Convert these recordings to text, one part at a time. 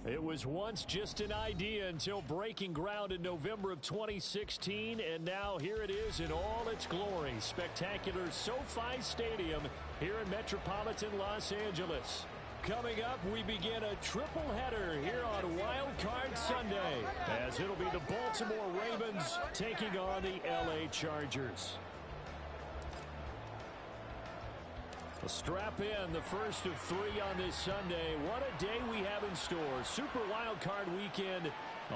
It was once just an idea until breaking ground in November of 2016, and now here it is in all its glory. Spectacular SoFi Stadium here in metropolitan Los Angeles. Coming up, we begin a triple header here on Wild Card Sunday, as it'll be the Baltimore Ravens taking on the LA Chargers. Strap in, the first of three on this Sunday. What a day we have in store. Super Wild Card Weekend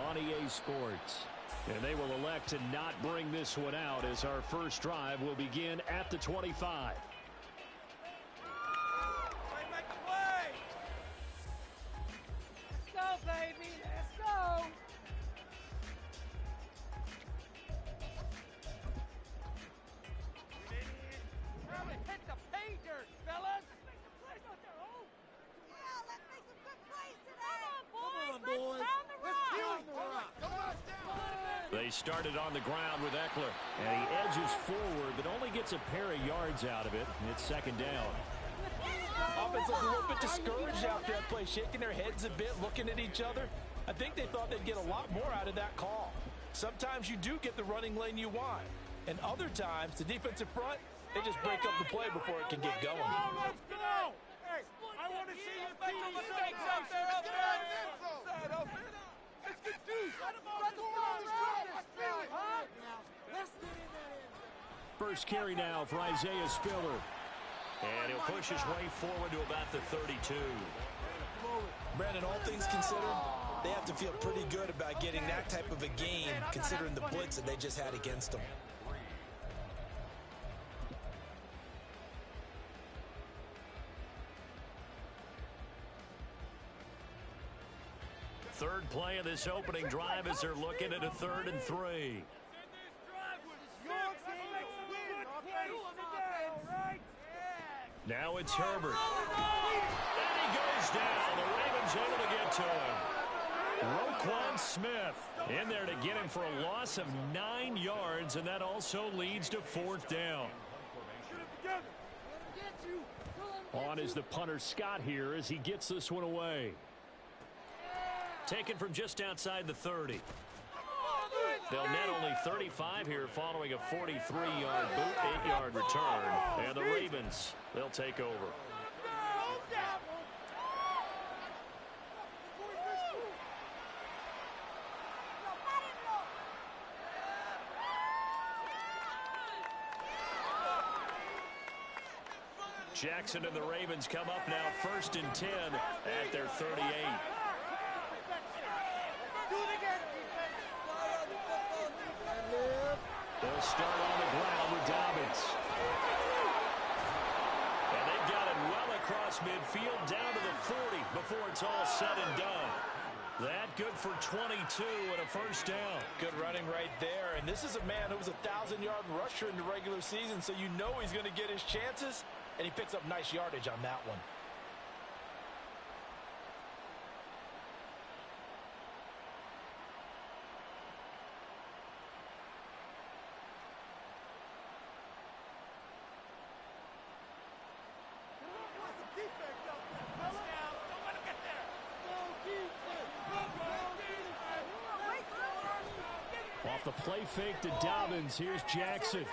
on EA Sports. And they will elect to not bring this one out as our first drive will begin at the 25. Make a play! Let's go, baby. Let's go. Hit the pay dirt, fellas! Let's make some plays out there, oh! Yeah, let's make some good plays today! Come on, boys! Let's pound the rock! They started on the ground with Eckler, and he edges forward, but only gets a pair of yards out of it. It's second down. Offense looked a little bit discouraged out there, play, shaking their heads a bit, looking at each other. I think they thought they'd get a lot more out of that call. Sometimes you do get the running lane you want, and other times the defensive front, they just break up the play before it can get going. Let's go! Hey, I want to see your team mistakes out there, offense! Let's get deuce! Let's get in there. First carry now for Isaiah Spiller. And he'll push his way forward to about the 32. Brandon, all things considered, they have to feel pretty good about getting that type of a game, considering the blitz that they just had against them. Third play of this opening drive as they're looking at a 3rd and 3. Now it's Herbert. And he goes down. The Ravens able to get to him. Roquan Smith in there to get him for a loss of 9 yards, and that also leads to 4th down. On is the punter Scott here as he gets this one away. Taken from just outside the 30. They'll net only 35 here following a 43-yard boot, 8-yard return. And the Ravens, they'll take over. Jackson and the Ravens come up now 1st and 10 at their 38. They'll start on the ground with Dobbins. And they've got it well across midfield down to the 40 before it's all said and done. That good for 22 and a 1st down. Good running right there. And this is a man who was a 1,000-yard rusher in the regular season, so you know he's going to get his chances, and he picks up nice yardage on that one. Off the play fake to Dobbins, here's Jackson.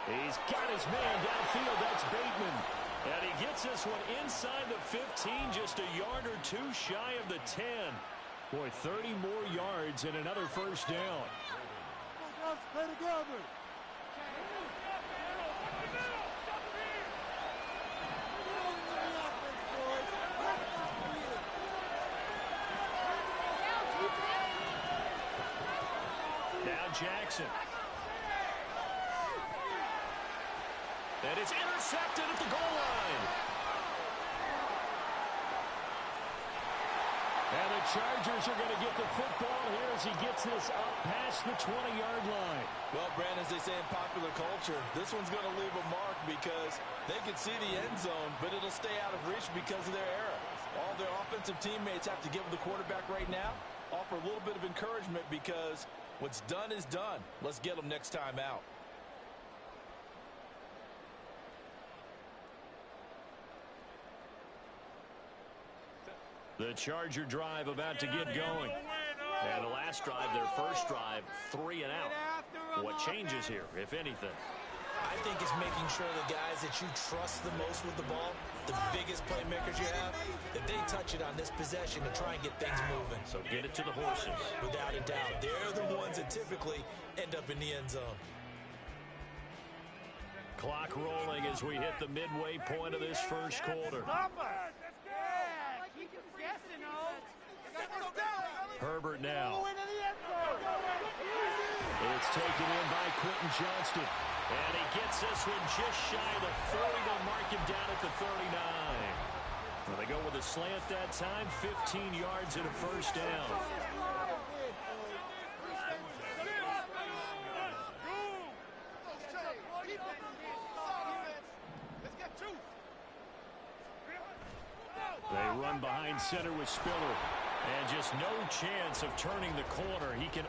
He's got his man downfield, that's Bateman. And he gets this one inside the 15, just a yard or two shy of the 10. Boy, 30 more yards and another 1st down. Let's play together. Now Jackson. And it's intercepted at the goal line. And the Chargers are going to get the football here as he gets this up past the 20-yard line. Well, Brandon, as they say in popular culture, this one's going to leave a mark because they can see the end zone, but it'll stay out of reach because of their error. All their offensive teammates have to give the quarterback right now, offer a little bit of encouragement because what's done is done. Let's get them next time out. The Charger drive about to get going. And the last drive, their first drive, 3 and out. What changes here, if anything? I think it's making sure the guys that you trust the most with the ball, the biggest playmakers you have, that they touch it on this possession to try and get things moving. So get it to the horses. Without a doubt. They're the ones that typically end up in the end zone. Clock rolling as we hit the midway point of this first quarter. Herbert now. It's taken in by Quentin Johnston. And he gets this one just shy of the 40. They'll mark him down at the 39. Well, they go with a slant that time, 15 yards and a first down. They run behind center with Spiller. And just no chance of turning the corner. He can...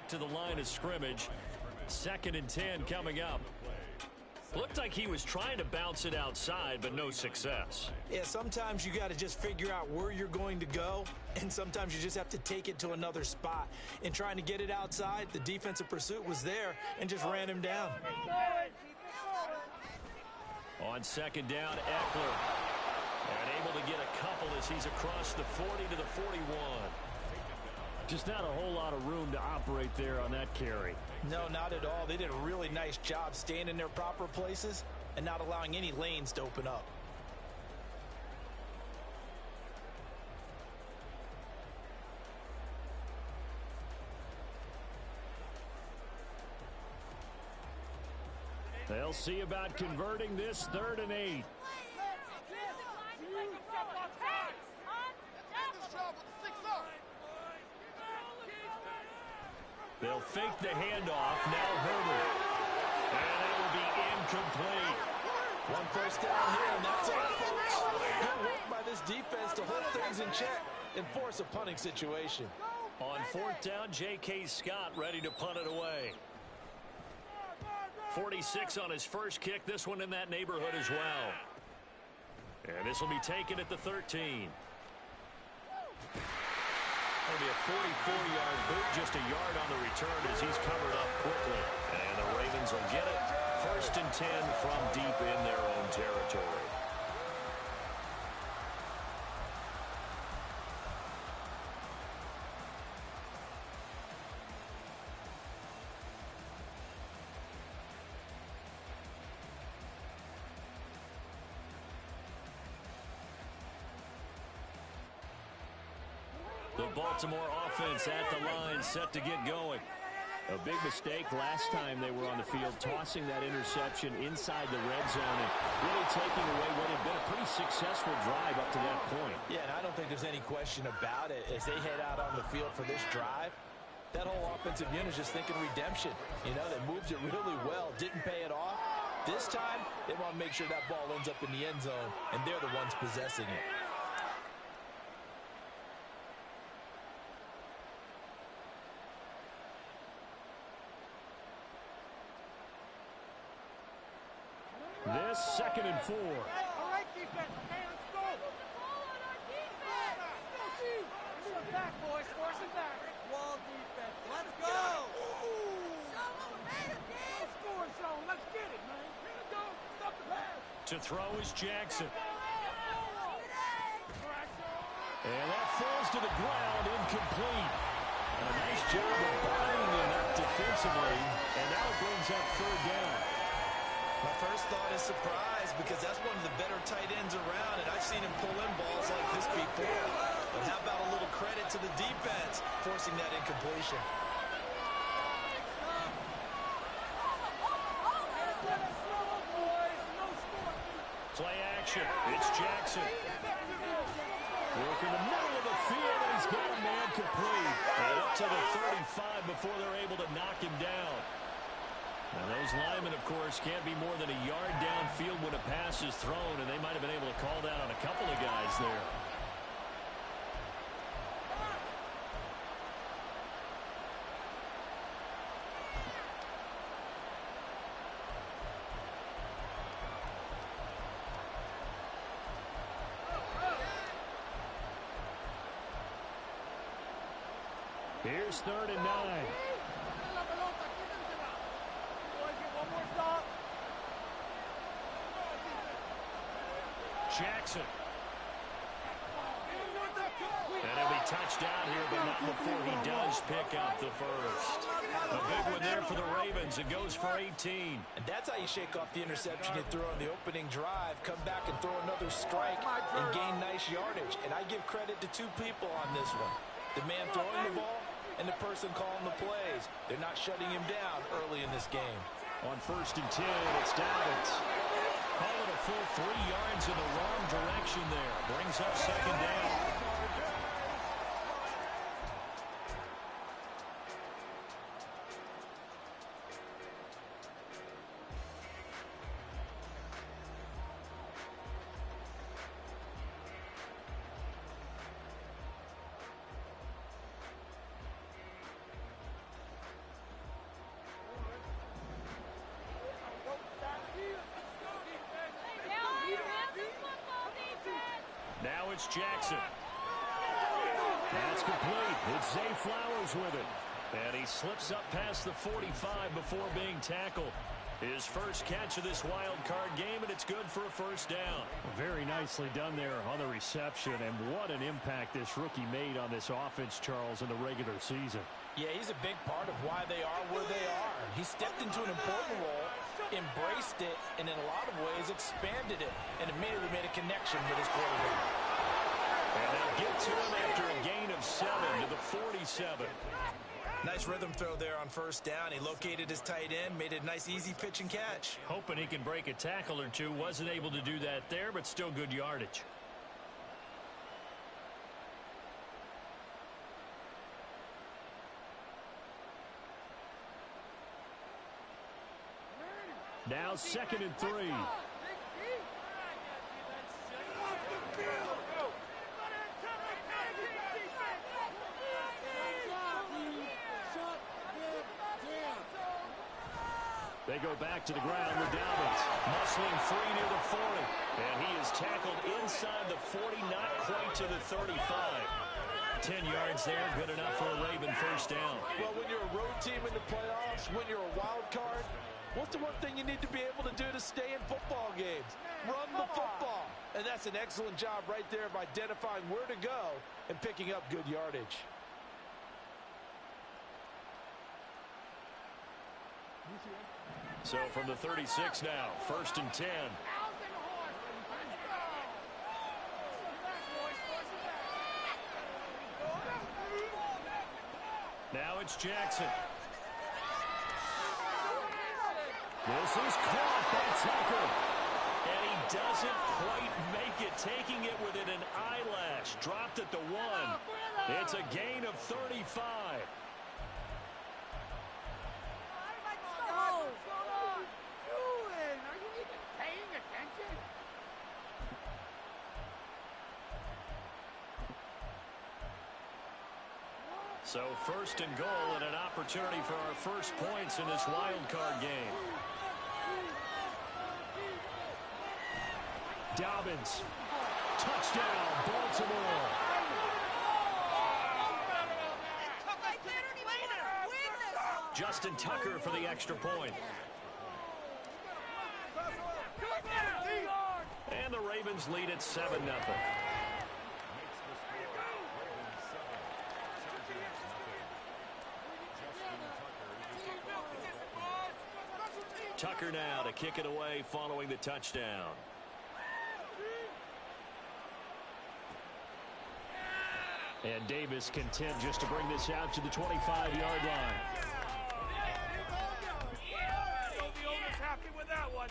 To the line of scrimmage. 2nd and 10 coming up. Looked like he was trying to bounce it outside, but no success. Yeah, sometimes you got to just figure out where you're going to go, and sometimes you just have to take it to another spot. In trying to get it outside, the defensive pursuit was there and just ran him down. On 2nd down, Eckler. And able to get a couple as he's across the 40 to the 41. Just not a whole lot of room to operate there on that carry. No, not at all. They did a really nice job staying in their proper places and not allowing any lanes to open up. They'll see about converting this 3rd and 8. They'll fake the handoff. Now Herbert. And it will be incomplete. One first down here, and that's all, folks. Good work by this defense to hold things in check and force a punting situation. On 4th down, J.K. Scott ready to punt it away. 46 on his first kick. This one in that neighborhood as well. And this will be taken at the 13. That'll be a 44-yard boot, just a yard on the return as he's covered up quickly. And the Ravens will get it. 1st and 10 from deep in their own territory. The Baltimore offense at the line, set to get going. A big mistake last time they were on the field, tossing that interception inside the red zone and really taking away what had been a pretty successful drive up to that point. Yeah, and I don't think there's any question about it. As they head out on the field for this drive, that whole offensive unit is just thinking redemption. You know, they moved it really well, didn't pay it off. This time, they want to make sure that ball ends up in the end zone, and they're the ones possessing it. This 2nd and 4. All right, defense. Okay, let's go. Ball on our defense. Let's go, D. Back, boys. To throw is Jackson. And that falls to the ground, incomplete. A nice job of buying them up defensively, and now it brings up third down. My first thought is surprise, because that's one of the better tight ends around, and I've seen him pull in balls like this before. But how about a little credit to the defense forcing that incompletion? Play action. It's Jackson. Working the middle of the field, and he's got a man complete. And up to the 35 before they're able to knock him down. Now those linemen, of course, can't be more than a yard downfield when a pass is thrown, and they might have been able to call that on a couple of guys there. Here's 3rd and 9. Jackson. And he'll be touched down here, but not before he does pick up the first. A big one there for the Ravens. It goes for 18. And that's how you shake off the interception you threw on the opening drive, come back and throw another strike and gain nice yardage. And I give credit to two people on this one. The man throwing the ball and the person calling the plays. They're not shutting him down early in this game. On 1st and 10, it's Dobbins. Call it a full 3 yards in the wrong direction there. Brings up 2nd down. Now it's Jackson. That's complete. It's Zay Flowers with it. And he slips up past the 45 before being tackled. His first catch of this wild card game, and it's good for a first down. Very nicely done there on the reception, and what an impact this rookie made on this offense, Charles, in the regular season. Yeah, he's a big part of why they are where they are. He stepped into an important role, embraced it, and in a lot of ways expanded it, and immediately made a connection with his quarterback. And they'll get to him after a gain of 7 to the 47. Nice rhythm throw there on 1st down. He located his tight end, made it a nice easy pitch and catch. Hoping he can break a tackle or two. Wasn't able to do that there, but still good yardage. Now 2nd and 3. They go back to the ground with Dobbins. Muscling free near the 40. And he is tackled inside the 40, not quite to the 35. 10 yards there, good enough for a Raven first down. Well, when you're a road team in the playoffs, when you're a wild card, what's the one thing you need to be able to do to stay in football games? Run the football. And that's an excellent job right there of identifying where to go and picking up good yardage. So from the 36 now, 1st and 10. Now it's Jackson. This is caught by Tucker. And he doesn't quite make it, taking it within an eyelash. Dropped at the 1. It's a gain of 35. So 1st and goal and an opportunity for our first points in this wild card game. Dobbins. Touchdown, Baltimore. Justin Tucker for the extra point. Ravens lead at 7-0. Tucker now to kick it away following the touchdown. And Davis content just to bring this out to the 25-yard line. The owner's happy with that one.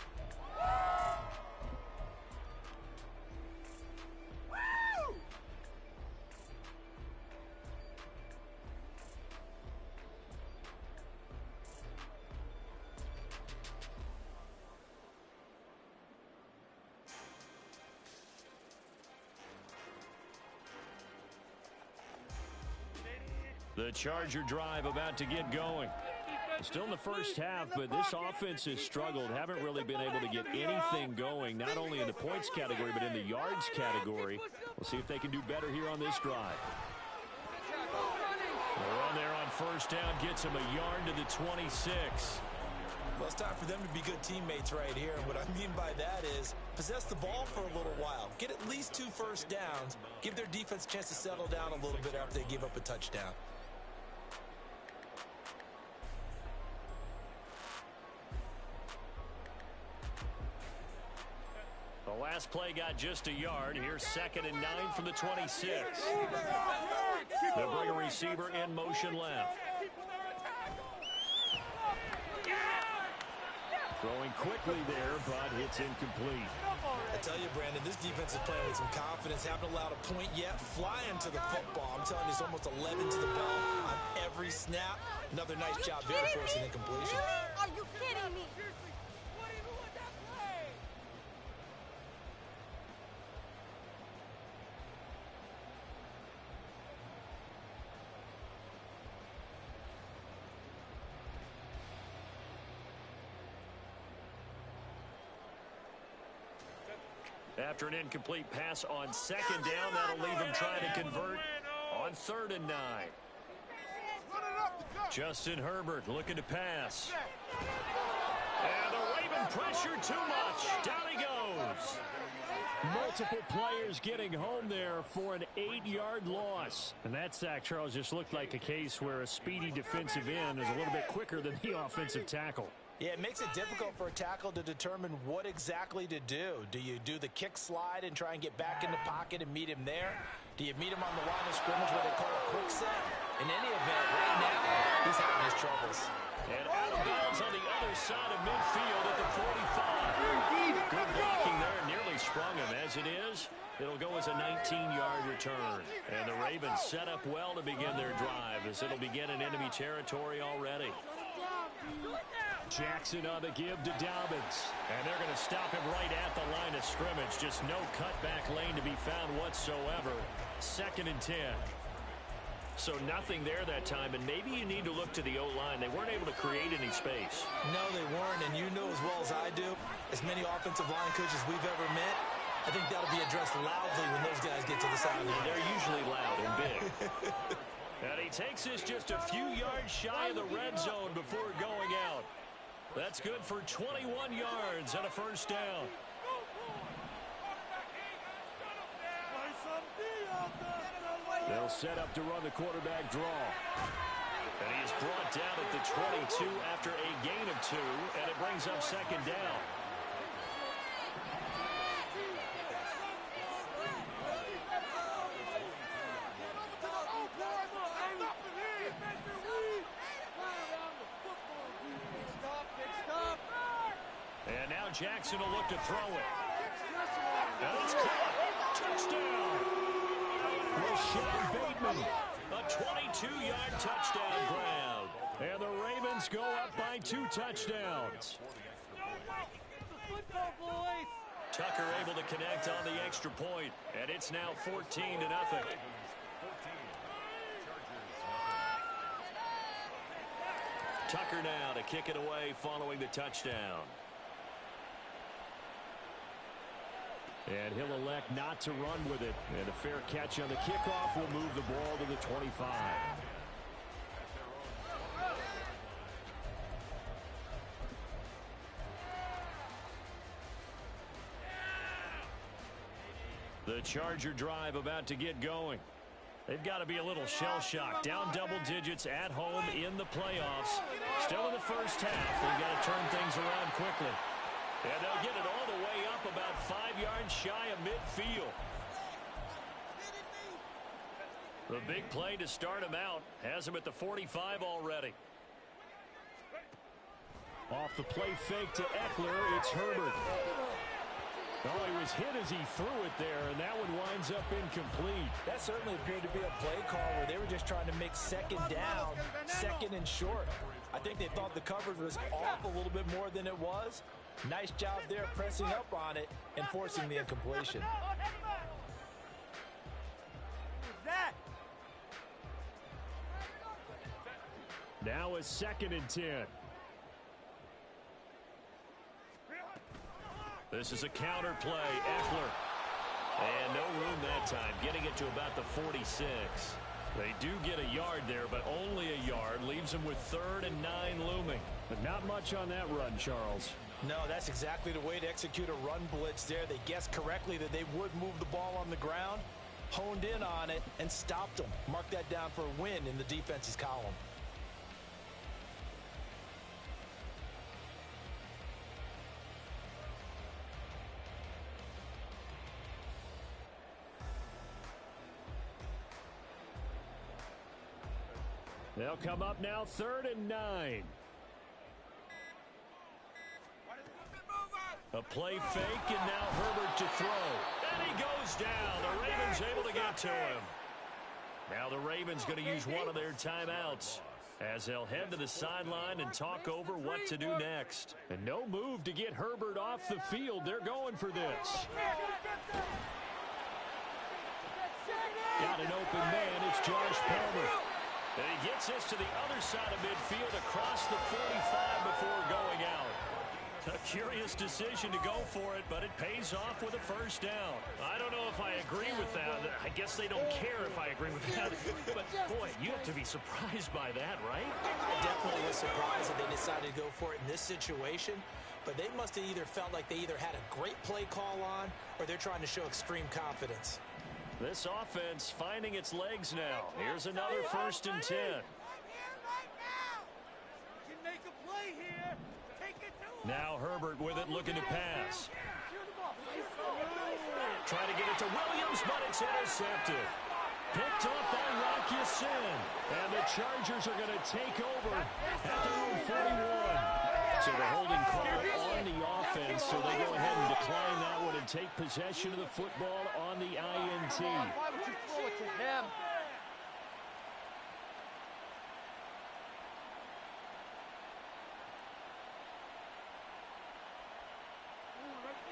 The Charger drive about to get going. Still in the first half, but this offense has struggled. Haven't really been able to get anything going, not only in the points category, but in the yards category. We'll see if they can do better here on this drive. The run there on first down gets him a yard to the 26. Well, it's time for them to be good teammates right here. And what I mean by that is possess the ball for a little while. Get at least 2 first downs. Give their defense a chance to settle down a little bit after they give up a touchdown. The last play got just a yard. Here's 2nd and 9 from the 26. They'll bring a receiver in motion left. Throwing quickly there, but it's incomplete. I tell you, Brandon, this defense is playing with some confidence. Haven't allowed a point yet. Flying to the football. I'm telling you, it's almost 11 to the ball on every snap. Another nice job there for us in incompletion. Are you kidding me? After an incomplete pass on 2nd down, that'll leave him trying to convert on 3rd and 9. Justin Herbert looking to pass. And the Raven pressure too much. Down he goes. Multiple players getting home there for an 8-yard loss. And that sack, Charles, just looked like a case where a speedy defensive end is a little bit quicker than the offensive tackle. Yeah, it makes it difficult for a tackle to determine what exactly to do. Do you do the kick slide and try and get back in the pocket and meet him there? Do you meet him on the line of scrimmage where they call a quick set? In any event, right now, he's having his troubles. And out of bounds on the other side of midfield at the 45. Good blocking there, nearly sprung him. As it is, it'll go as a 19-yard return. And the Ravens set up well to begin their drive as it'll begin in enemy territory already. Jackson on the give to Dobbins. And they're going to stop him right at the line of scrimmage. Just no cutback lane to be found whatsoever. 2nd and 10. So nothing there that time, and maybe you need to look to the O-line. They weren't able to create any space. No, they weren't, and you know as well as I do, as many offensive line coaches we've ever met, I think that'll be addressed loudly when those guys get to the sideline. They're usually loud and big. And he takes this just a few yards shy of the red zone before going out. That's good for 21 yards and a first down. They'll set up to run the quarterback draw. And he is brought down at the 22 after a gain of 2, and it brings up 2nd down. And now Jackson will look to throw it. And it's caught. Touchdown. Rashad Bateman. A 22-yard touchdown grab. And the Ravens go up by 2 touchdowns. Tucker able to connect on the extra point. And it's now 14-0. Tucker now to kick it away following the touchdown. And he'll elect not to run with it. And a fair catch on the kickoff will move the ball to the 25. The Charger drive about to get going. They've got to be a little shell-shocked. Down double digits at home in the playoffs. Still in the first half. They've got to turn things around quickly. And they'll get it all the way up about 5 yards shy of midfield. The big play to start him out. Has him at the 45 already. Off the play fake to Ekeler, it's Herbert. Oh, he was hit as he threw it there, and that one winds up incomplete. That certainly appeared to be a play call where they were just trying to make second down, second and short. I think they thought the coverage was off a little bit more than it was. Nice job there pressing up on it and forcing the incompletion. Now a 2nd and 10. This is a counter play. Ekeler. And no room that time. Getting it to about the 46. They do get a yard there, but only a yard. Leaves them with 3rd and 9 looming. But not much on that run, Charles. No, that's exactly the way to execute a run blitz there. They guessed correctly that they would move the ball on the ground, honed in on it, and stopped them. Mark that down for a win in the defense's column. They'll come up now 3rd and 9. A play fake, and now Herbert to throw. And he goes down. The Ravens able to get to him. Now the Ravens going to use one of their timeouts as they'll head to the sideline and talk over what to do next. And no move to get Herbert off the field. They're going for this. Got an open man. It's Josh Palmer. And he gets this to the other side of midfield across the 45 before going out. A curious decision to go for it, but it pays off with a first down. I don't know if I agree with that. I guess they don't care if I agree with that. But, boy, you have to be surprised by that, right? I definitely was surprised that they decided to go for it in this situation. But they must have either felt like they either had a great play call on or they're trying to show extreme confidence. This offense finding its legs now. Here's another 1st and 10. Now Herbert with it, looking to pass. Trying to get it to Williams, but it's intercepted. Picked up by Rock Ya-Sin. And the Chargers are going to take over at their own 41. So the holding call on the offense, so they go ahead and decline that one and take possession of the football on the INT. Why would you throw it to him?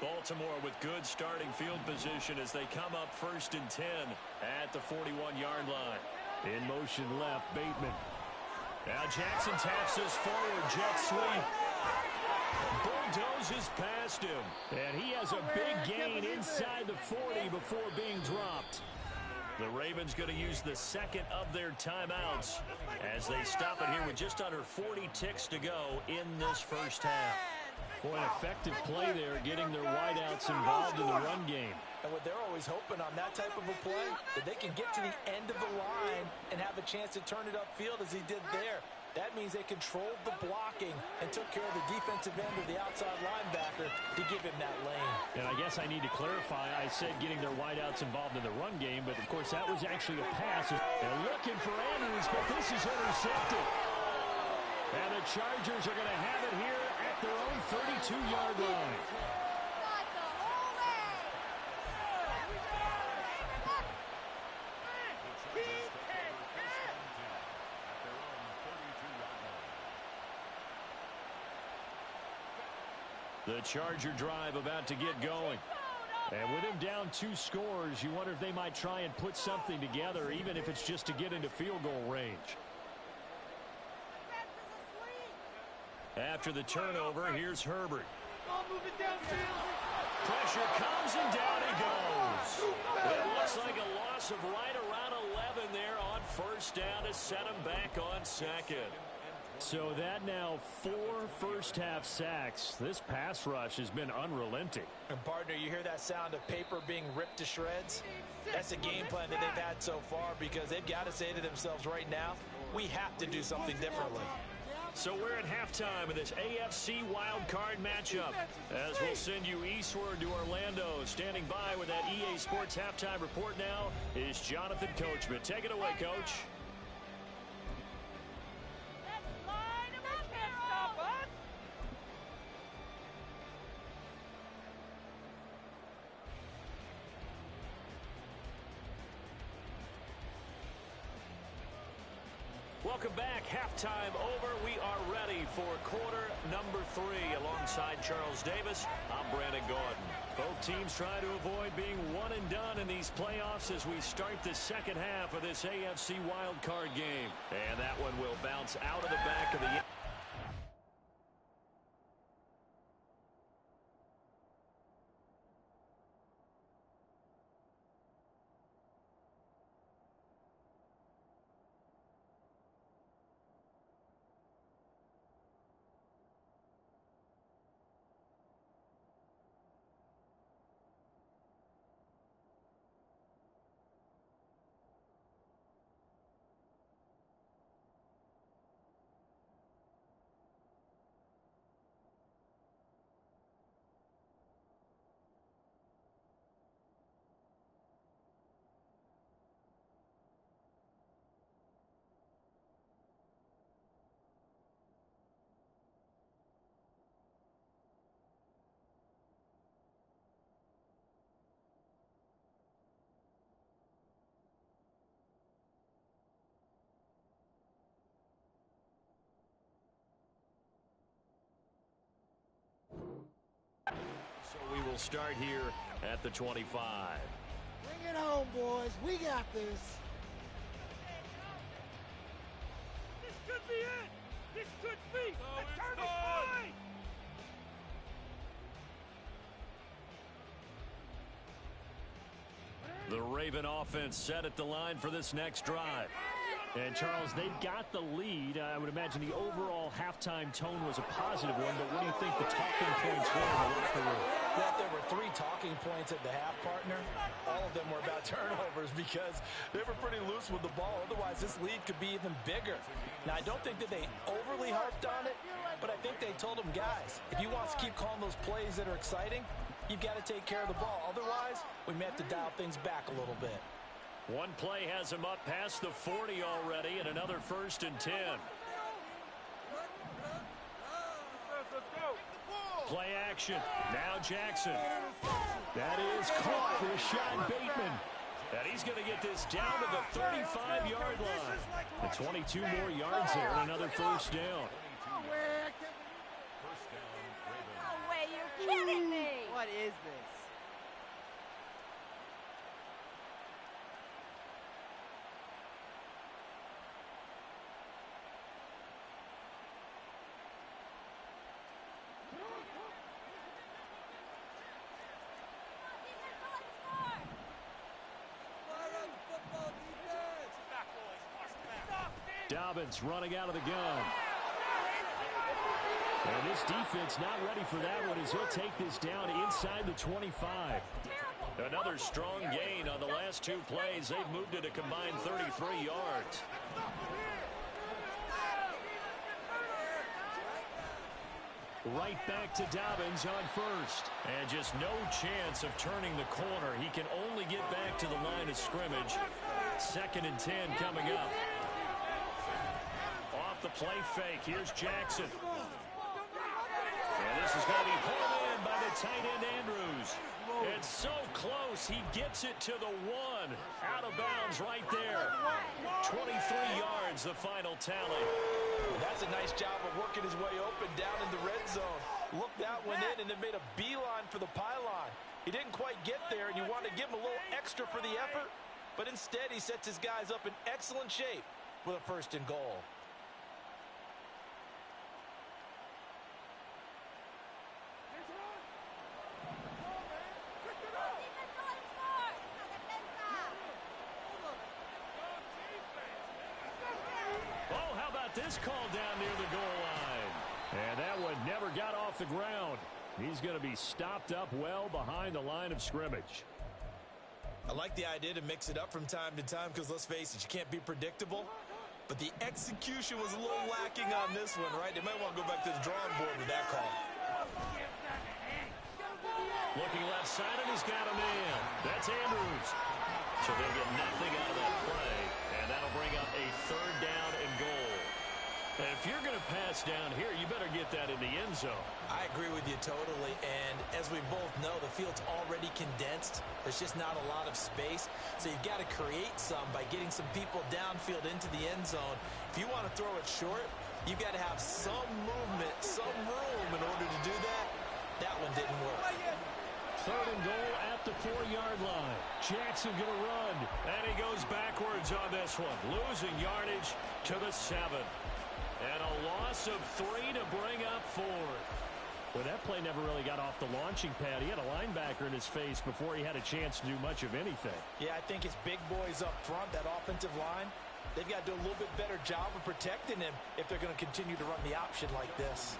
Baltimore with good starting field position as they come up 1st and 10 at the 41-yard line. In motion left, Bateman. Now Jackson taps this forward, jet sweep. Bulldozes past him. And he has a big gain inside the 40 before being dropped. The Ravens going to use the 2nd of their timeouts as they stop it here with just under 40 ticks to go in this first half. Boy, an effective play there, getting their wideouts involved in the run game. And what they're always hoping on that type of a play, that they can get to the end of the line and have a chance to turn it upfield as he did there. That means they controlled the blocking and took care of the defensive end of the outside linebacker to give him that lane. And I guess I need to clarify, I said getting their wideouts involved in the run game, but of course that was actually a pass. They're looking for Andrews, but this is intercepted. And the Chargers are going to have it here at their own 32-yard line. The Charger drive about to get going. And with him down 2 scores, you wonder if they might try and put something together, even if it's just to get into field goal range. After the turnover, here's Herbert. Pressure comes and down he goes. It looks like a loss of right around 11 there on first down to set him back on 2nd. So that now 4 first-half sacks. This pass rush has been unrelenting. And, partner, you hear that sound of paper being ripped to shreds? That's the game plan that they've had so far because they've got to say to themselves right now, we have to do something differently. So we're at halftime of this AFC wildcard matchup. As we'll send you eastward to Orlando. Standing by with that EA Sports halftime report now is Jonathan Coachman. Take it away, Coach. Welcome back. Halftime over. We are ready for quarter number 3. Alongside Charles Davis, I'm Brandon Gordon. Both teams try to avoid being one and done in these playoffs as we start the second half of this AFC wildcard game. And that one will bounce out of the back of the... So we will start here at the 25. Bring it home, boys. We got this. This could be it. This could be a turning point. The Raven offense set at the line for this next drive. And, Charles, they've got the lead. I would imagine the overall halftime tone was a positive one, but what do you think the talking points were in the locker room? Well, there were 3 talking points at the half, partner. All of them were about turnovers because they were pretty loose with the ball. Otherwise, this lead could be even bigger. Now, I don't think that they overly harped on it, but I think they told them, guys, if you want to keep calling those plays that are exciting, you've got to take care of the ball. Otherwise, we may have to dial things back a little bit. One play has him up past the 40 already, and another 1st and 10. Play action. Now Jackson. That is caught. Rashad Bateman. And he's going to get this down to the 35-yard line. And 22 more yards there and another 1st down. No way, you're kidding me! What is this? Dobbins running out of the gun. And this defense not ready for that one as he'll take this down inside the 25. Another strong gain on the last 2 plays. They've moved it a combined 33 yards. Right back to Dobbins on 1st. And just no chance of turning the corner. He can only get back to the line of scrimmage. 2nd and 10 coming up. Off the play fake. Here's Jackson. And this is going to be pulled in by the tight end Andrews. It's so close. He gets it to the 1. Out of bounds right there. 23 yards, the final tally. That's a nice job of working his way open down in the red zone. Looked that one in and then made a beeline for the pylon. He didn't quite get there, and you want to give him a little extra for the effort, but instead he sets his guys up in excellent shape with a 1st and goal. about this call down near the goal line? And that one never got off the ground. He's going to be stopped up well behind the line of scrimmage. I like the idea to mix it up from time to time because, let's face it, you can't be predictable. But the execution was a little lacking on this one, right? They might want to go back to the drawing board with that call. Looking left side, and he's got a man. That's Andrews. So they get nothing out of that play, and that'll bring up a third down and goal. And if you're going to pass down here, you better get that in the end zone. I agree with you totally, and as we both know, the field's already condensed. There's just not a lot of space, so you've got to create some by getting some people downfield into the end zone. If you want to throw it short, you've got to have some movement, some room in order to do that. That one didn't work. Third and goal at the 4-yard line. Jackson going to run, and he goes backwards on this one, losing yardage to the 7. And a loss of 3 to bring up 4. Well, that play never really got off the launching pad. He had a linebacker in his face before he had a chance to do much of anything. Yeah, I think it's big boys up front, that offensive line. They've got to do a little bit better job of protecting him if they're going to continue to run the option like this.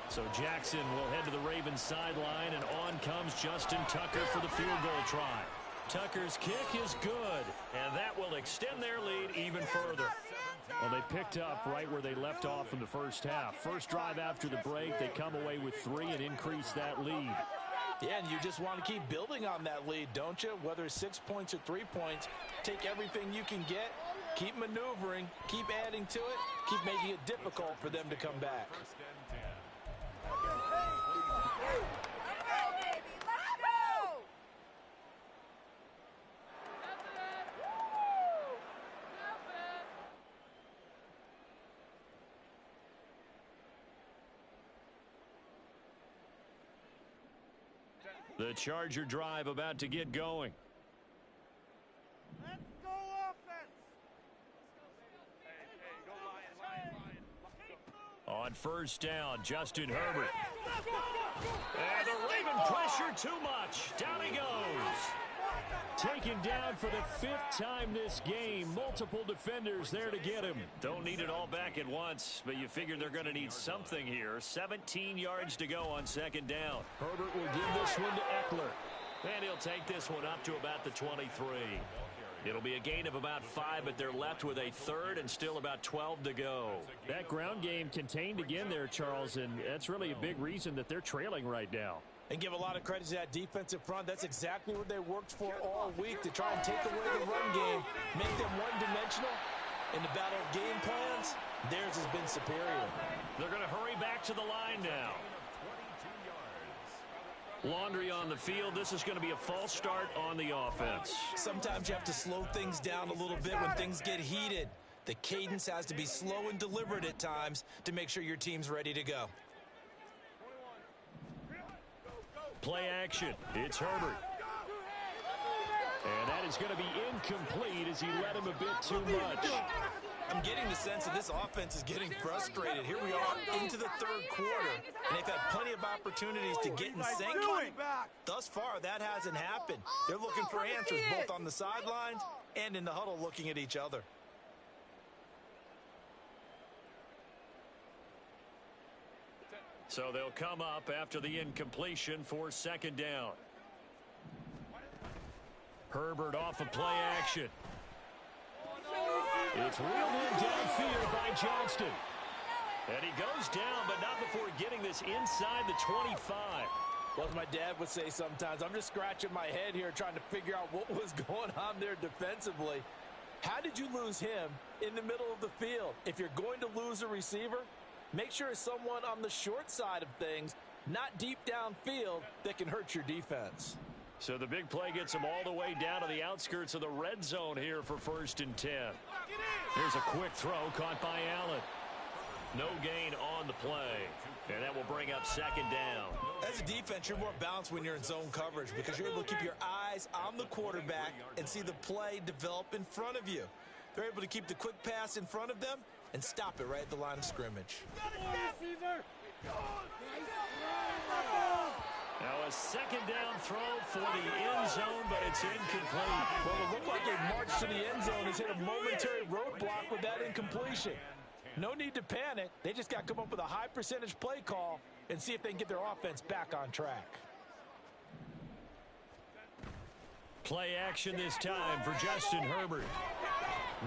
So Jackson will head to the Ravens sideline, and on comes Justin Tucker for the field goal try. Tucker's kick is good, and that will extend their lead even further. Well, they picked up right where they left off in the first half. First drive after the break, they come away with 3 and increase that lead. Yeah, and you just want to keep building on that lead, don't you? Whether it's 6 points or 3 points, take everything you can get, keep maneuvering, keep adding to it, keep making it difficult for them to come back. The Charger drive about to get going. Let's go offense. Hey, go Lion. On first down, Justin Herbert. And the Raven pressure too much. Down he goes. Taken down for the 5th time this game. Multiple defenders there to get him. Don't need it all back at once, but you figure they're going to need something here. 17 yards to go on second down. Herbert will give this one to Eckler. And he'll take this one up to about the 23. It'll be a gain of about 5, but they're left with a third and still about 12 to go. That ground game contained again there, Charles, and that's really a big reason that they're trailing right now. And give a lot of credit to that defensive front. That's exactly what they worked for all week, to try and take away the run game, make them one-dimensional. In the battle of game plans, theirs has been superior. They're going to hurry back to the line now. Laundry on the field. This is going to be a false start on the offense. Sometimes you have to slow things down a little bit when things get heated. The cadence has to be slow and deliberate at times to make sure your team's ready to go. Play action. It's Herbert. And that is going to be incomplete as he led him a bit too much. I'm getting the sense that this offense is getting frustrated. Here we are into the third quarter, and they've had plenty of opportunities to get in sync. Thus far, that hasn't happened. They're looking for answers both on the sidelines and in the huddle looking at each other. So they'll come up after the incompletion for second down. Herbert off of play action. It's reeled in downfield by Johnston. And he goes down, but not before getting this inside the 25. Well, as my dad would say sometimes, I'm just scratching my head here trying to figure out what was going on there defensively. How did you lose him in the middle of the field? If you're going to lose a receiver, make sure it's someone on the short side of things, not deep downfield, that can hurt your defense. So the big play gets him all the way down to the outskirts of the red zone here for 1st and 10. Here's a quick throw caught by Allen. No gain on the play. And that will bring up second down. As a defense, you're more balanced when you're in zone coverage because you're able to keep your eyes on the quarterback and see the play develop in front of you. They're able to keep the quick pass in front of them and stop it right at the line of scrimmage. Now a second down throw for the end zone, but it's incomplete. Well, it looked like a march to the end zone has hit a momentary roadblock with that incompletion. No need to panic. They just got to come up with a high percentage play call and see if they can get their offense back on track. Play action this time for Justin Herbert.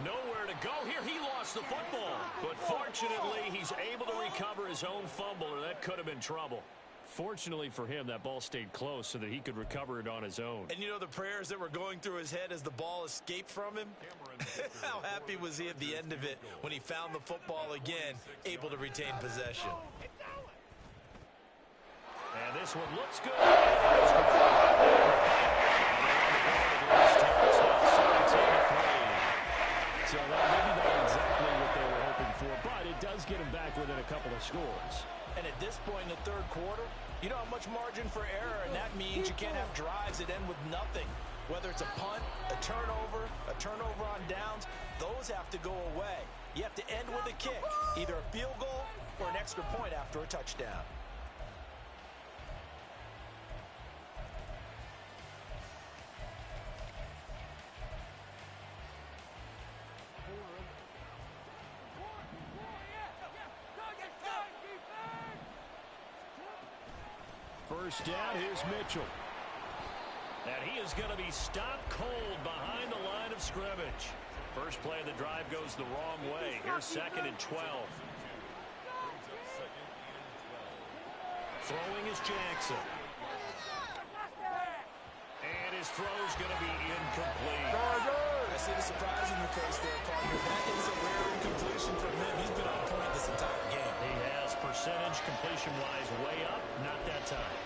Nowhere to go here. He lost the football. But fortunately, he's able to recover his own fumble, or that could have been trouble. Fortunately for him, that ball stayed close so that he could recover it on his own. And you know the prayers that were going through his head as the ball escaped from him? How happy was he at the end of it when he found the football again, able to retain possession? And this one looks good. So maybe not exactly what they were hoping for, but it does get them back within a couple of scores. And at this point in the third quarter, you don't have much margin for error, and that means you can't have drives that end with nothing. Whether it's a punt, a turnover on downs, those have to go away. You have to end with a kick, either a field goal or an extra point after a touchdown. First down, here's Mitchell. And he is going to be stopped cold behind the line of scrimmage. First play of the drive goes the wrong way. Here's 2nd and 12. Throwing is Jackson. And his throw's going to be incomplete. I see the surprise in your face there, partner. That is a rare incompletion from him. He's been on point this entire game. He has percentage completion-wise way up. Not that time.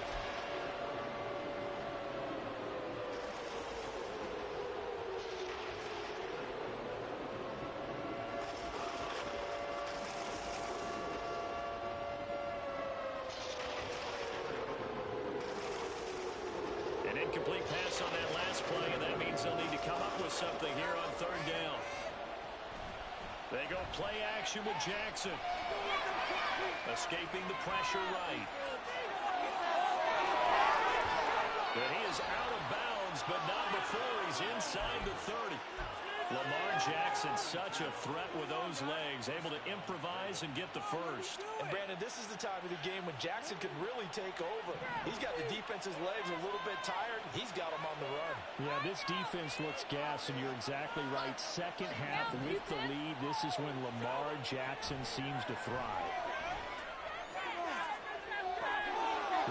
An incomplete pass on that last play, and that means they'll need to come up with something here on 3rd down. They go play action with Jackson. Escaping the pressure right. And he is out of bounds, but not before he's inside the 30. Lamar Jackson, such a threat with those legs, able to improvise and get the first. And Brandon, this is the time of the game when Jackson could really take over. He's got the defense's legs a little bit tired. He's got them on the run. Yeah, this defense looks gassed, and you're exactly right. Second half with the lead, this is when Lamar Jackson seems to thrive.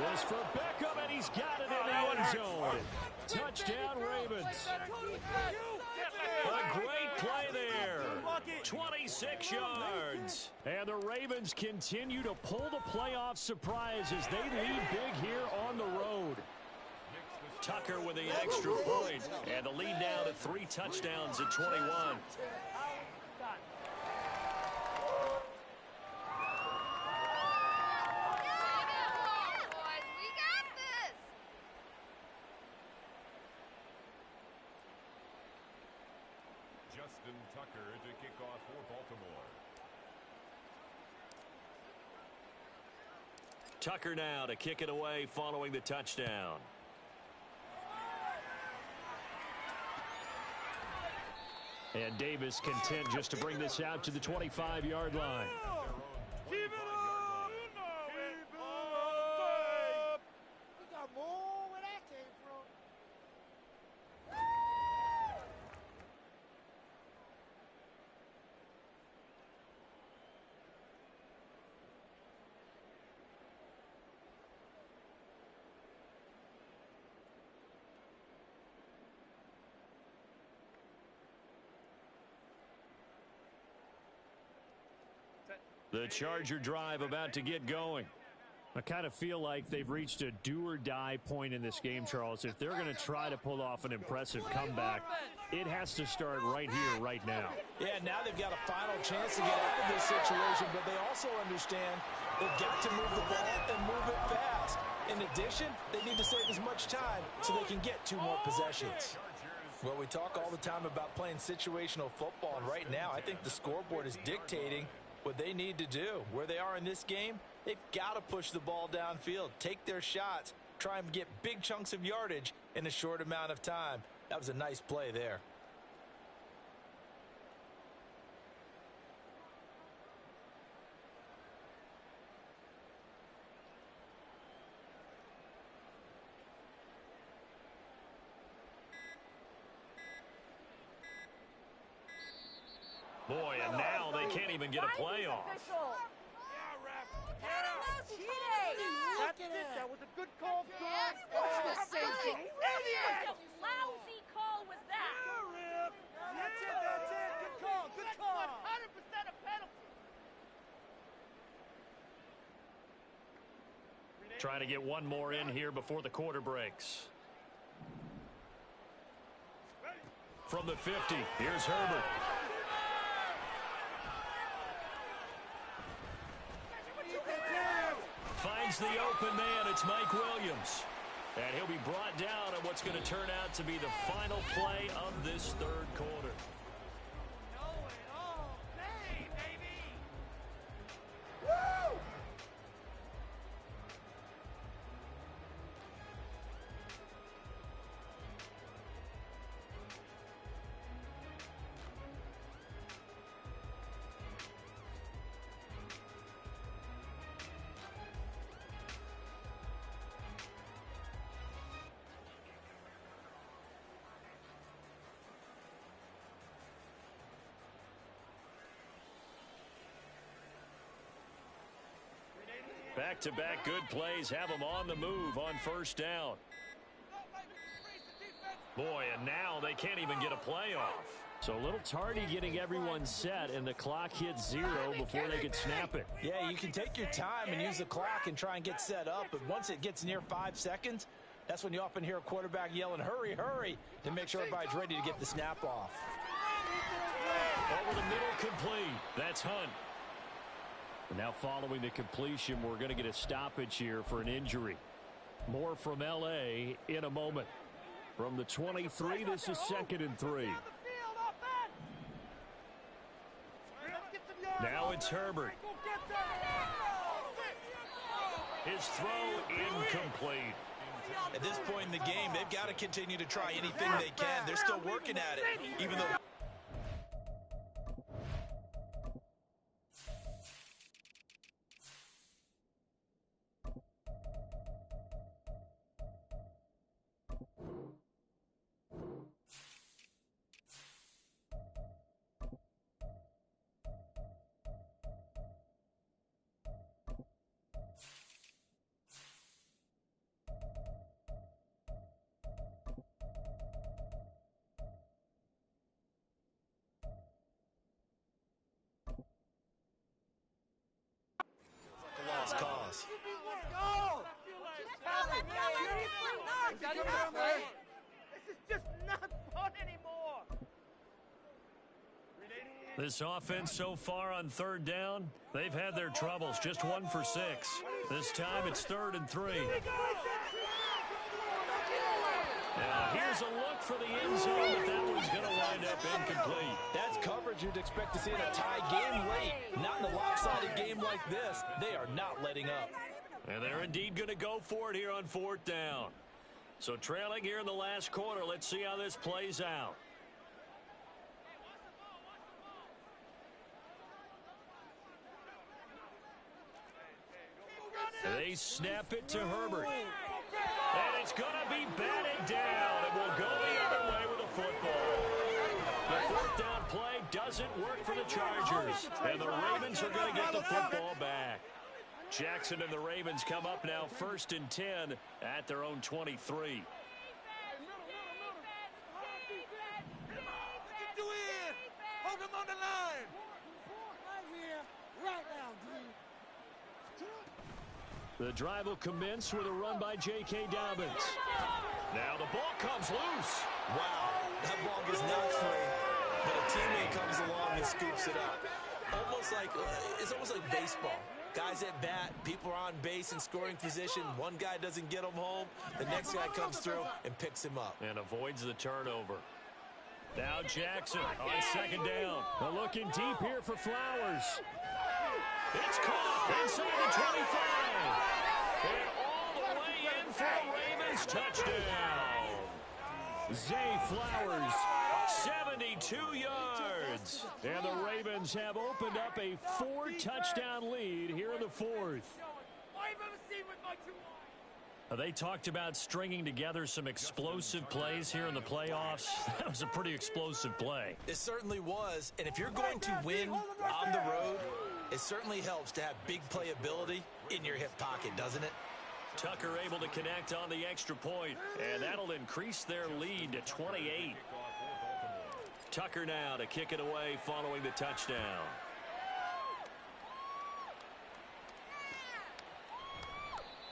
This for Beckham, and he's got it in the end zone. Touchdown, Ravens. A great play there. 26 yards. And the Ravens continue to pull the playoff surprise as they lead big here on the road. Tucker with the extra point. And the lead now to 3 touchdowns at 21. Justin Tucker to kick off for Baltimore. Tucker now to kick it away following the touchdown. And Davis content just to bring this out to the 25-yard line. We got more where that came from. The Charger drive about to get going. I kind of feel like they've reached a do-or-die point in this game, Charles. If they're going to try to pull off an impressive comeback, it has to start right here, right now. Yeah, now they've got a final chance to get out of this situation, but they also understand they've got to move the ball and move it fast. In addition, they need to save as much time so they can get 2 more possessions. Well, we talk all the time about playing situational football, and right now I think the scoreboard is dictating what they need to do. Where they are in this game, they've got to push the ball downfield, take their shots, try and get big chunks of yardage in a short amount of time. That was a nice play there. Boy, and now they can't even get a play off. Yeah, ref. That's it. That was a good call. Good call. What lousy call was that? Yeah, ref. That's it. Good call. Good call. 100% a penalty. Trying to get one more in here before the quarter breaks. From the 50, here's Herbert. Finds the open man. It's Mike Williams. And he'll be brought down on what's going to turn out to be the final play of this third quarter. Back-to-back good plays have them on the move on first down. Boy, and now they can't even get a play off. So a little tardy getting everyone set, and the clock hits 0 before they could snap it. Yeah, you can take your time and use the clock and try and get set up, but once it gets near 5 seconds, that's when you often hear a quarterback yelling, hurry, hurry, to make sure everybody's ready to get the snap off. Over the middle, complete. That's Hunt. Now following the completion, we're going to get a stoppage here for an injury. More from L.A. in a moment. From the 23, this is 2nd and 3. Now it's Herbert. His throw incomplete. At this point in the game, they've got to continue to try anything they can. They're still working at it, even though... lost cause. This is just not fun anymore. This offense so far on 3rd down, they've had their troubles. Just 1 for 6. This time it's 3rd and 3. Now here's a look for the end zone, but that one's going to wind up incomplete. That's coverage you'd expect to see in a tie game late. Not in a lopsided game like this. They are not letting up. And they're indeed going to go for it here on 4th down. So trailing here in the last quarter, let's see how this plays out. They snap it to Herbert. And it's going to be batted down. And we'll go the other way with a football. The 4th down play doesn't work for the Chargers. And the Ravens are going to get the football back. Jackson and the Ravens come up now 1st and 10 at their own 23. Hold him on the line. Right here, right now, dude. The drive will commence with a run by J.K. Dobbins. Now the ball comes loose. Wow, that ball gets knocked free, but a teammate comes along and scoops it up. It's almost like baseball. Guys at bat, people are on base in scoring position. One guy doesn't get him home. The next guy comes through and picks him up. And avoids the turnover. Now Jackson on 2nd down. They're looking deep here for Flowers. It's caught inside the 25. And all the way in for a Ravens touchdown. Zay Flowers, 72 yards. And the Ravens have opened up a 4-touchdown lead here in the 4th. They talked about stringing together some explosive plays here in the playoffs. That was a pretty explosive play. It certainly was. And if you're going to win on the road, it certainly helps to have big playability in your hip pocket, doesn't it? Tucker able to connect on the extra point, and that'll increase their lead to 28. Tucker now to kick it away following the touchdown.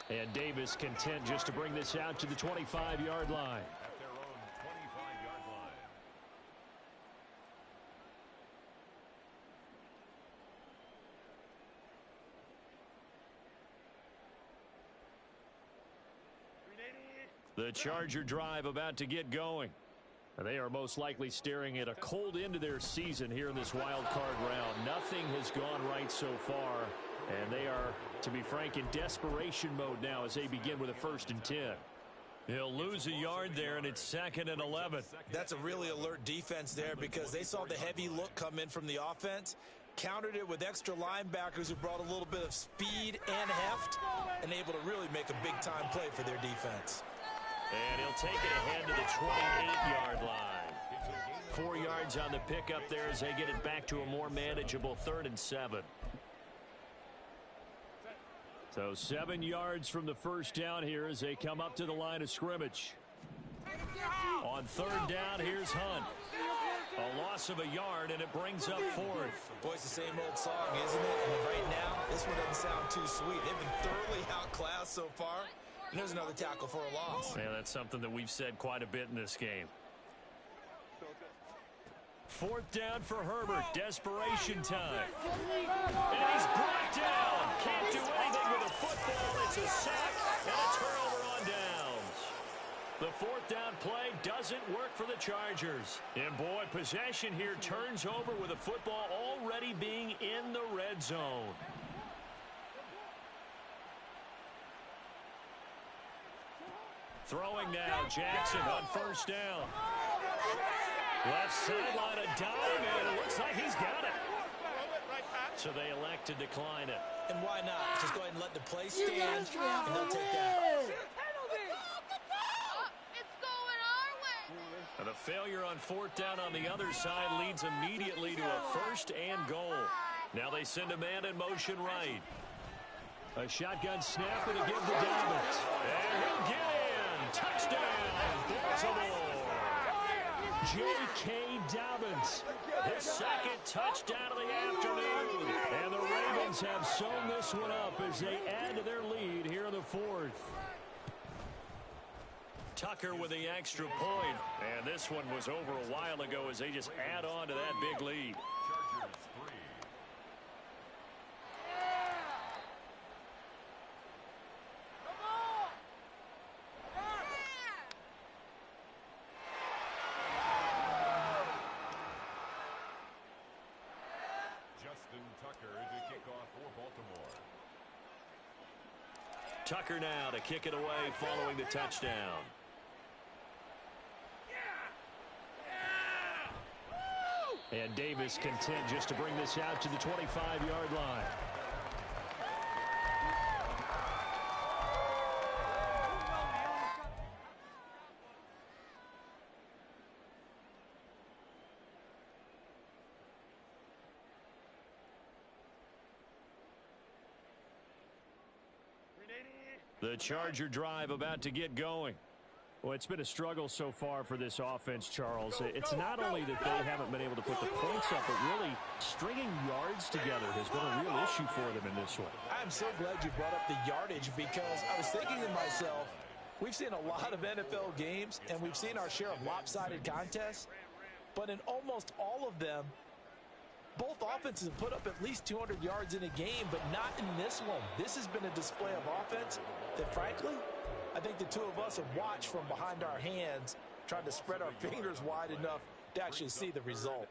And Davis content just to bring this out to the 25-yard line. At their own 25-yard line. The Charger drive about to get going. They are most likely staring at a cold end to their season here in this wild card round. Nothing has gone right so far, and they are, to be frank, in desperation mode now as they begin with a 1st and 10. He'll lose a yard there, and it's 2nd and 11. That's a really alert defense there because they saw the heavy look come in from the offense, countered it with extra linebackers who brought a little bit of speed and heft, and able to really make a big-time play for their defense. And he'll take it ahead to the 28-yard line. 4 yards on the pickup there as they get it back to a more manageable 3rd and 7. So 7 yards from the first down here as they come up to the line of scrimmage. On 3rd down, here's Hunt. A loss of a yard, and it brings up 4th. Boy, it's the same old song, isn't it? And right now, this one doesn't sound too sweet. They've been thoroughly outclassed so far. And there's another tackle for a loss. Yeah, that's something that we've said quite a bit in this game. 4th down for Herbert. Desperation time. And he's brought down. Can't do anything with a football. It's a sack and a turnover on downs. The 4th down play doesn't work for the Chargers. And boy, possession here turns over with a football already being in the red zone. Throwing now, Jackson on 1st down. Left sideline, a dive, and it looks like he's got it. So they elect to decline it. And why not? Just go ahead and let the play stand, and they'll take that. It's going our way. And the failure on 4th down on the other side leads immediately to a 1st and goal. Now they send a man in motion right. A shotgun snap and a give to Dobbins. And he'll get in. Touchdown, Baltimore. J.K. Dobbins, his 2nd touchdown of the afternoon. And the Ravens have sewn this one up as they add to their lead here in the 4th. Tucker with the extra point. And this one was over a while ago as they just add on to that big lead. Chargers 3. Justin Tucker to kick off for Baltimore. Tucker now to kick it away following the touchdown. And Davis content just to bring this out to the 25-yard line. The Charger drive about to get going. Well, it's been a struggle so far for this offense, Charles. It's not only that they haven't been able to put the points up, but really stringing yards together has been a real issue for them in this one. I'm so glad you brought up the yardage because I was thinking to myself, we've seen a lot of NFL games and we've seen our share of lopsided contests, but in almost all of them, both offenses have put up at least 200 yards in a game, but not in this one. This has been a display of offense that, frankly, I think the two of us have watched from behind our hands, trying to spread our fingers wide enough to actually see the result.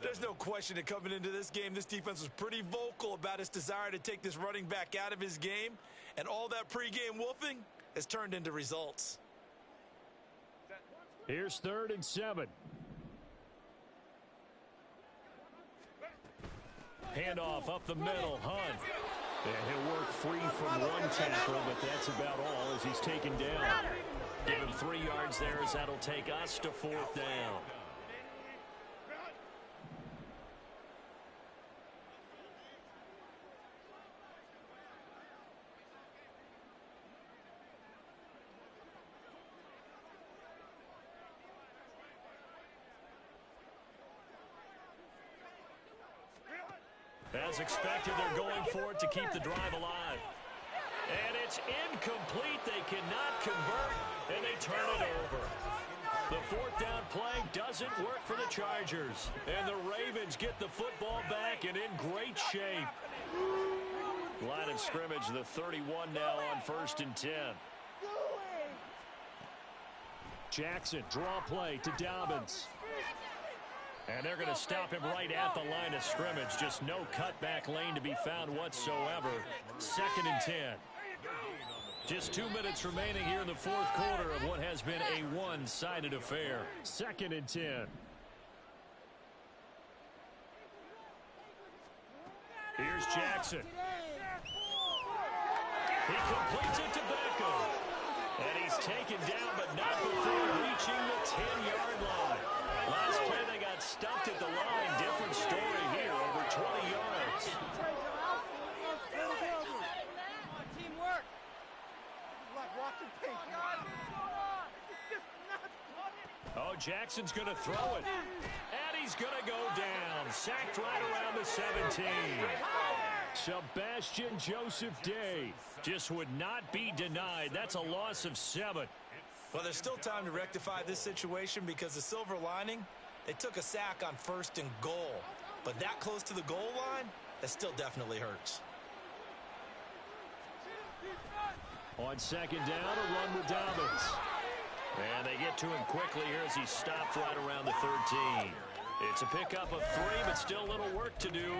There's no question that coming into this game, this defense was pretty vocal about its desire to take this running back out of his game, and all that pregame wolfing has turned into results. Here's 3rd and 7. Handoff up the middle, Hunt. And he'll work free from one tackle, but that's about all as he's taken down. Give him 3 yards there as that'll take us to 4th down. As expected, they're going for it to keep the drive alive. And it's incomplete. They cannot convert, and they turn it over. The 4th down play doesn't work for the Chargers. And the Ravens get the football back and in great shape. Line of scrimmage, the 31 now on 1st and 10. Jackson, draw play to Dobbins. And they're going to stop him right at the line of scrimmage. Just no cutback lane to be found whatsoever. 2nd and 10. Just 2 minutes remaining here in the 4th quarter of what has been a one-sided affair. 2nd and 10. Here's Jackson. He completes it to Beckham. And he's taken down, but not before reaching the 10-yard line. Last play, they got stuffed at the line. Different story here, over 20 yards. Teamwork. Like watching paint. Oh, Jackson's going to throw it. And he's going to go down. Sacked right around the 17. Sebastian Joseph Day just would not be denied. That's a loss of 7. Well, there's still time to rectify this situation because the silver lining, they took a sack on 1st and goal. But that close to the goal line, that still definitely hurts. On 2nd down, a run with Dobbins. And they get to him quickly here as he stopped right around the 13. It's a pickup of 3, but still a little work to do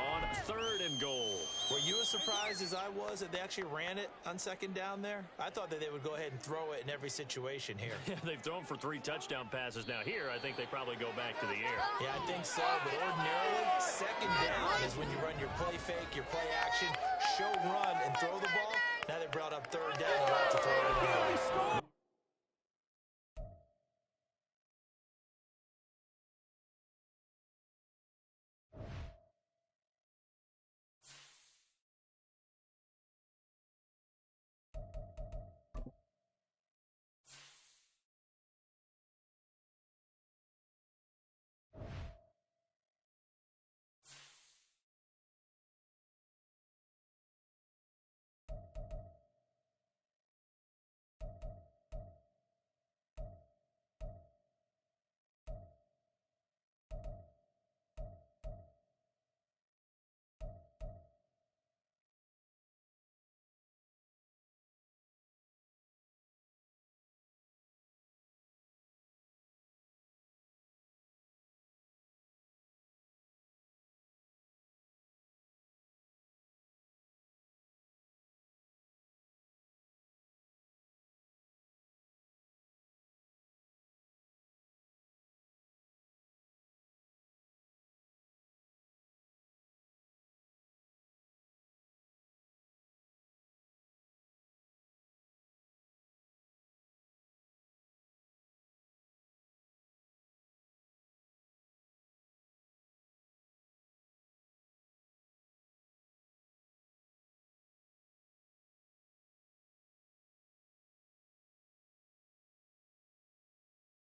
on 3rd and goal. Were you as surprised as I was that they actually ran it on 2nd down there? I thought that they would go ahead and throw it in every situation here. Yeah, they've thrown for 3 touchdown passes. Now here, I think they probably go back to the air. Yeah, I think so, but ordinarily, 2nd down is when you run your play fake, your play action, show run, and throw the ball. Now they brought up 3rd down and about to throw it again.